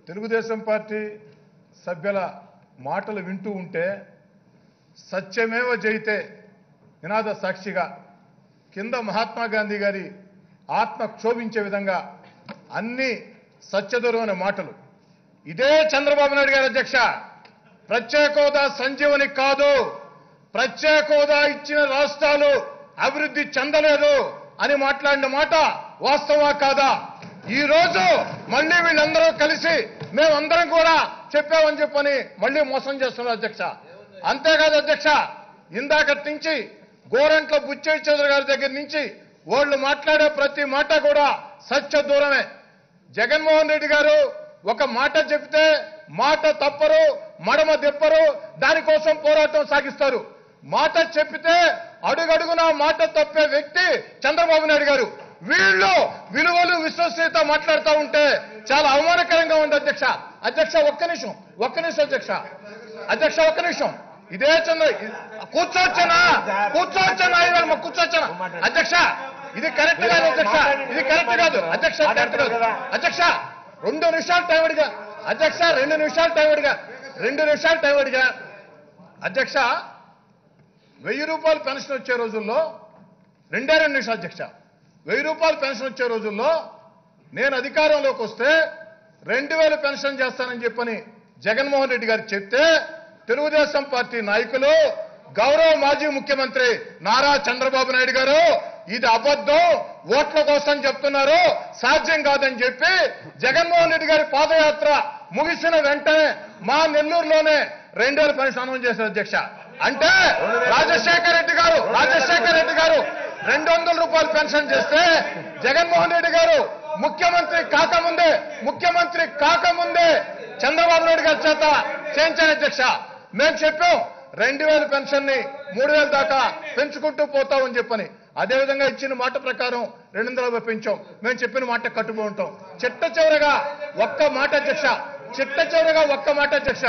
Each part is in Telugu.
తెలుగుదేశం పార్టీ సభ్యుల మాటలు వింటూ ఉంటే సత్యమేవ జయితే నినాద సాక్షిగా కింద మహాత్మా గాంధీ గారి ఆత్మ క్షోభించే విధంగా అన్ని సత్యదూరమైన మాటలు. ఇదే చంద్రబాబు నాయుడు గారి అధ్యక్ష, ప్రత్యేక హోదా సంజీవని కాదు, ప్రత్యేక హోదా ఇచ్చిన రాష్ట్రాలు అభివృద్ధి చెందలేదు అని మాట్లాడిన మాట వాస్తవా కాదా? ఈ రోజు మళ్ళీ వీళ్ళందరూ కలిసి మేమందరం కూడా చెప్పామని చెప్పని మళ్ళీ మోసం చేస్తున్నారు అధ్యక్ష. అంతేకాదు అధ్యక్ష, ఇందాకటి నుంచి గోరంట్ల బుచ్చయ్య చౌదరి గారి దగ్గర నుంచి వాళ్ళు మాట్లాడే ప్రతి మాట కూడా సత్య దూరమే. జగన్మోహన్ రెడ్డి గారు ఒక మాట చెప్తే మాట తప్పరు, మడమ తిప్పరు, దానికోసం పోరాటం సాగిస్తారు. మాట చెప్పితే అడుగడుగునా మాట తప్పే వ్యక్తి చంద్రబాబు నాయుడు గారు. వీళ్ళు విలువలు విశ్వసనీయత మాట్లాడుతూ ఉంటే చాలా అవమానకరంగా ఉంది అధ్యక్ష. అధ్యక్ష ఒక్క నిమిషం అధ్యక్ష. అధ్యక్ష ఒక్క నిమిషం. ఇదే కూర్చోవచ్చనా కూర్చోవచ్చనా అధ్యక్ష, ఇది కరెక్ట్ కాదు అధ్యక్ష, ఇది కరెక్ట్ కాదు అధ్యక్ష, కరెక్ట్ కాదు అధ్యక్ష. 2 నిమిషాలు టైం అడిగా అధ్యక్ష, 2 నిమిషాలు టైం అడిగా అధ్యక్ష. 1000 రూపాయలు పెన్షన్ వచ్చే రోజుల్లో 2 నిమిషాలు అధ్యక్ష. 1000 రూపాయలు పెన్షన్ వచ్చే రోజుల్లో నేను అధికారంలోకి వస్తే 2000 పెన్షన్ చేస్తానని చెప్పని జగన్మోహన్ రెడ్డి గారు చెప్తే తెలుగుదేశం పార్టీ నాయకులు, గౌరవ మాజీ ముఖ్యమంత్రి నారా చంద్రబాబు నాయుడు గారు ఇది అబద్ధం, ఓట్ల కోసం చెప్తున్నారు, సాధ్యం కాదని చెప్పి జగన్మోహన్ రెడ్డి గారి పాదయాత్ర ముగిసిన వెంటనే మా నెల్లూరులోనే 2000 పెన్షన్ అనౌన్స్ చేశారు అధ్యక్ష. అంటే రాజశేఖర రెడ్డి గారు 200 రూపాయలు పెన్షన్ చేస్తే జగన్మోహన్ రెడ్డి గారు ముఖ్యమంత్రి కాకముందే చంద్రబాబు నాయుడు గారి చేత చేయించారు అధ్యక్ష. మేము చెప్పాం 2000 పెన్షన్ ని 3000 దాకా పెంచుకుంటూ పోతామని చెప్పని. అదేవిధంగా ఇచ్చిన మాట ప్రకారం 200 పెంచాం. మేము చెప్పిన మాట కట్టుబడి ఉంటాం. చిట్ట చివరగా ఒక్క మాట అధ్యక్ష.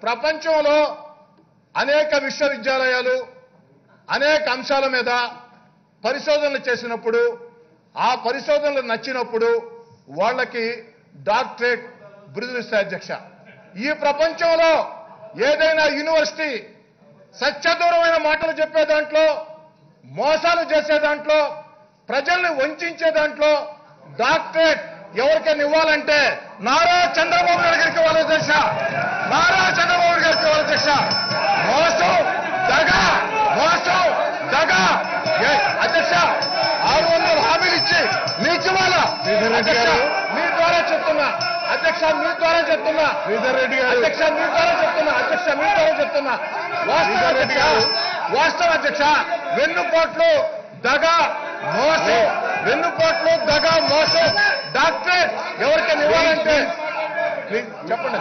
ప్రపంచంలో అనేక విశ్వవిద్యాలయాలు అనేక అంశాల మీద పరిశోధనలు చేసినప్పుడు ఆ పరిశోధనలు నచ్చినప్పుడు వాళ్ళకి డాక్టరేట్ బిరుదులు ఇస్తాయి అధ్యక్ష. ఈ ప్రపంచంలో ఏదైనా యూనివర్సిటీ సత్యదూరమైన మాటలు చెప్పే దాంట్లో, మోసాలు చేసే దాంట్లో, ప్రజల్ని వంచే దాంట్లో డాక్టరేట్ ఎవరికైనా ఇవ్వాలంటే నారా చంద్రబాబు నాయుడు గారికి ఇవ్వాలి అధ్యక్ష. మోసం దగా అధ్యక్ష. 600 హామీలు ఇచ్చి మీకు ఇవ్వాలా అధ్యక్ష? మీ ద్వారా చెప్తున్నా అధ్యక్ష, వాస్తవం అధ్యక్ష. వెన్నుపోట్లు దగా మోసం డాక్టరేట్ ఎవరికైనా ఇవ్వాలంటే చెప్పండి.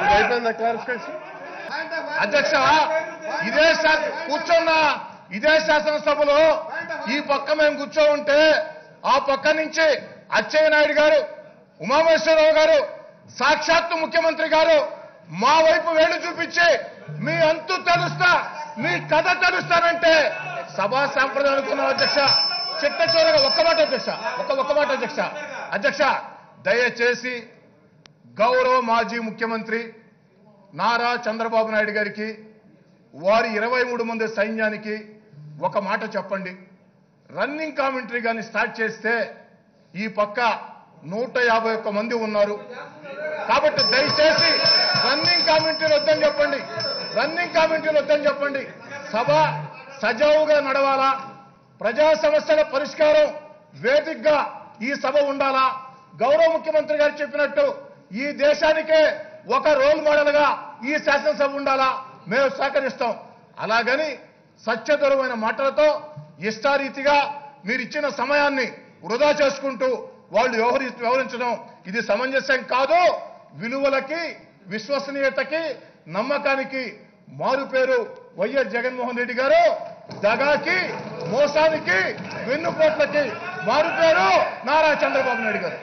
క్లారిఫికేషన్ అధ్యక్ష. ఇదే శాసనసభలో ఈ పక్క మేము కూర్చో ఉంటే ఆ పక్క నుంచి అచ్చెన్నాయుడు గారు, ఉమామహేశ్వరరావు గారు, సాక్షాత్తు ముఖ్యమంత్రి గారు మా వైపు వేలు చూపించి మీ అంతు తెలుస్తా, మీ కథ తెలుస్తానంటే సభా సాంప్రదాయం అనుకున్నాం అధ్యక్ష. చిట్ట చివరగా ఒక్క మాట అధ్యక్ష. దయచేసి గౌరవ మాజీ ముఖ్యమంత్రి నారా చంద్రబాబు నాయుడు గారికి, వారి 23 మంది సైన్యానికి ఒక మాట చెప్పండి. రన్నింగ్ కామెంటరీ కానీ స్టార్ట్ చేస్తే ఈ పక్క 151 మంది ఉన్నారు కాబట్టి దయచేసి రన్నింగ్ కామెంటరీలు వద్దని చెప్పండి. సభ సజావుగా నడవాలా, ప్రజా సమస్యల పరిష్కారం వేదికగా ఈ సభ ఉండాలా. గౌరవ ముఖ్యమంత్రి గారు చెప్పినట్టు ఈ దేశానికే ఒక రోల్ మోడల్ గా ఈ శాసనసభ ఉండాలా, మేము సహకరిస్తాం. అలాగని సత్యదూరమైన మాటలతో ఇష్టారీతిగా మీరు ఇచ్చిన సమయాన్ని వృధా చేసుకుంటూ వాళ్ళు వ్యవహరించడం ఇది సమంజసం కాదు. విలువలకి, విశ్వసనీయతకి, నమ్మకానికి మారుపేరు వైఎస్ జగన్మోహన్ రెడ్డి గారు. దగాకి, మోసానికి, వెన్నుపోట్లకి మారుపేరు నారా చంద్రబాబు నాయుడు గారు.